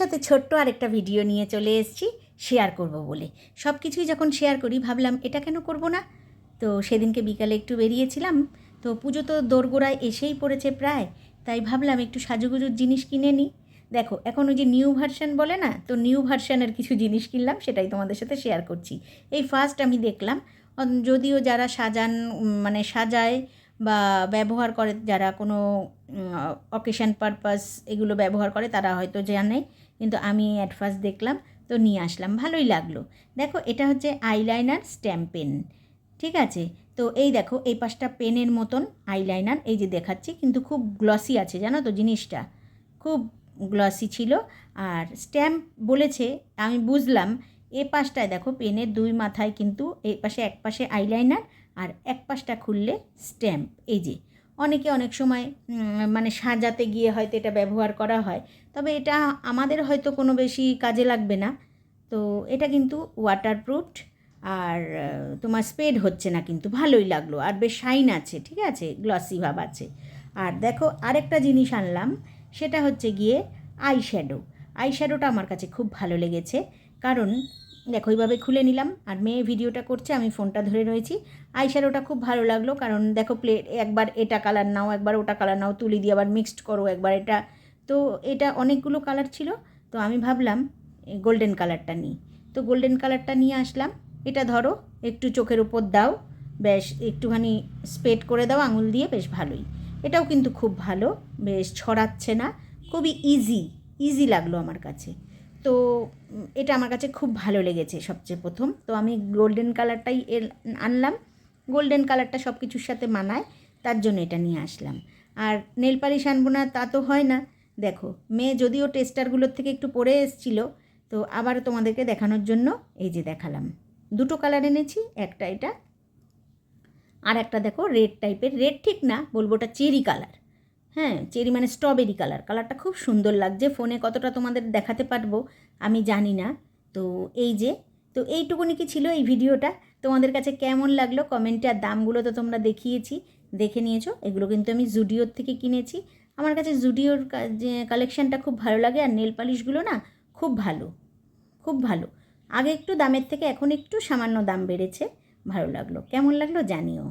সাথে ছোট্ট আরেকটা ভিডিও নিয়ে চলে এসেছি শেয়ার করব বলে। সব কিছুই যখন শেয়ার করি ভাবলাম এটা কেন করব না। তো সেদিনকে বিকালে একটু বেরিয়েছিলাম, তো পুজো তো দোরগোড়ায় এসেই পড়েছে প্রায়, তাই ভাবলাম একটু সাজুগুজুর জিনিস কিনে নিই। দেখো এখন ওই যে নিউ ভার্সন বলে না, তো নিউ ভার্সনের কিছু জিনিস কিনলাম, সেটাই তোমাদের সাথে শেয়ার করছি। এই ফার্স্ট আমি দেখলাম, যদিও যারা সাজান মানে সাজায় বা ব্যবহার করে, যারা কোনো অকেশন পারপাস এগুলো ব্যবহার করে তারা হয়তো জানে, কিন্তু আমি অ্যাট ফার্স্ট দেখলাম তো নিয়ে আসলাম, ভালোই লাগলো। দেখো এটা হচ্ছে আইলাইনার স্ট্যাম্প পেন, ঠিক আছে। তো এই দেখো এই পাশটা পেনের মতন আইলাইনার, এই যে দেখাচ্ছি, কিন্তু খুব গ্লসি আছে জানো তো, জিনিসটা খুব গ্লসি ছিল। আর স্ট্যাম্প বলেছে, আমি বুঝলাম এ পাশটায় দেখো পেনের দুই মাথায় কিন্তু এই পাশে এক পাশে আইলাইনার আর এক পাশটা খুললে স্ট্যাম্প। এই যে অনেকে অনেক সময় মানে সাজাতে গিয়ে হয়তো এটা ব্যবহার করা হয়, তবে এটা আমাদের হয়তো কোনো বেশি কাজে লাগবে না। তো এটা কিন্তু ওয়াটারপ্রুফড আর তোমার স্প্রেড হচ্ছে না, কিন্তু ভালোই লাগলো, আর বেশ শাইন আছে, ঠিক আছে, গ্লসি ভাব আছে। আর দেখো আরেকটা জিনিস আনলাম, সেটা হচ্ছে গিয়ে আইশ্যাডো। আইশ্যাডোটা আমার কাছে খুব ভালো লেগেছে, কারণ দেখো এইভাবে খুলে নিলাম, আর মেয়ে ভিডিওটা করছে, আমি ফোনটা ধরে রয়েছি। আইশ্যাডোটা খুব ভালো লাগলো, কারণ দেখো প্লেট একবার এটা কালার নাও, একবার ওটা কালার নাও, তুলি দিয়ে আবার মিক্সড করো, একবার এটা, তো এটা অনেকগুলো কালার ছিল, তো আমি ভাবলাম গোল্ডেন কালারটা নিই। তো গোল্ডেন কালারটা নিয়ে আসলাম। এটা ধরো একটু চোখের উপর দাও, বেশ একটুখানি স্প্রেড করে দাও আঙুল দিয়ে, বেশ ভালোই। এটাও কিন্তু খুব ভালো, বেশ ছড়াচ্ছে না, খুবই ইজি লাগলো আমার কাছে। তো এটা আমার কাছে খুব ভালো লেগেছে সবচেয়ে প্রথম। তো আমি গোল্ডেন কালারটাই আনলাম, গোল্ডেন কালারটা সব কিছুর সাথে মানায়, তার জন্য এটা নিয়ে আসলাম। আর নেল পালিশ আনবো না তা তো হয় না। দেখো মেয়ে যদিও টেস্টারগুলোর থেকে একটু পরে এসেছিলো, তো আবার তোমাদেরকে দেখানোর জন্য এই যে দেখালাম। দুটো কালার এনেছি, একটা এটা আর একটা দেখো রেড টাইপের, রেড ঠিক না বলবো, ওটা চেরি কালার। হ্যাঁ, চেরি মানে স্ট্রবেরি কালার, কালারটা খুব সুন্দর লাগছে। ফোনে কতটা তোমাদের দেখাতে পারবো আমি জানি না। তো এই যে, তো এইটুকুনি কি ছিল এই ভিডিওটা, তোমাদের কাছে কেমন লাগলো কমেন্টে। আর দামগুলো তো তোমরা দেখিয়েছি, দেখে নিয়েছো। এগুলো কিন্তু আমি জুডিওর থেকে কিনেছি। আমার কাছে জুডিওর যে কালেকশানটা খুব ভালো লাগে, আর নেল পালিশগুলো না খুব ভালো, খুব ভালো। আগে একটু দামের থেকে এখন একটু সামান্য দাম বেড়েছে, ভালো লাগলো। কেমন লাগলো জানিও।